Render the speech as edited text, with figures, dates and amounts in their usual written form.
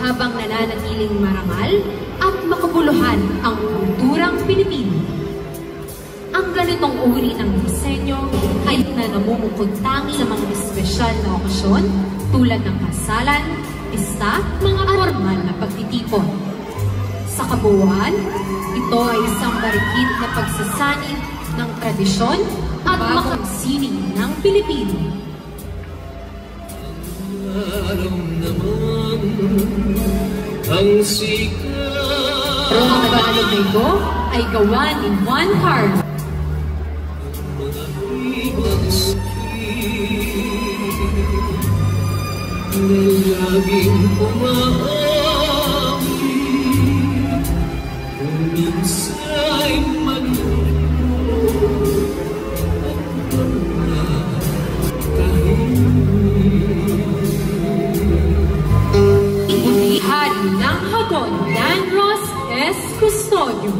habang nananatiling marangal at makabuluhan ang kulturang Pilipino. Ang ganitong uri ng disenyo ay namumukod tangi sa mga espesyal na okasyon tulad ng kasalan, pista, mga formal na pagtitipon. Sa kabuuan, ito ay isang marikit na pagsasanib ng tradisyon at bagong sining ng Pilipino. Araw naman ang sikat. Pero ang Tagalog na ito ay gawan in one card. Na laging umaawit kung minsa'y malulog at mga Hari ng Hapon, Dan Ross S. Custodio.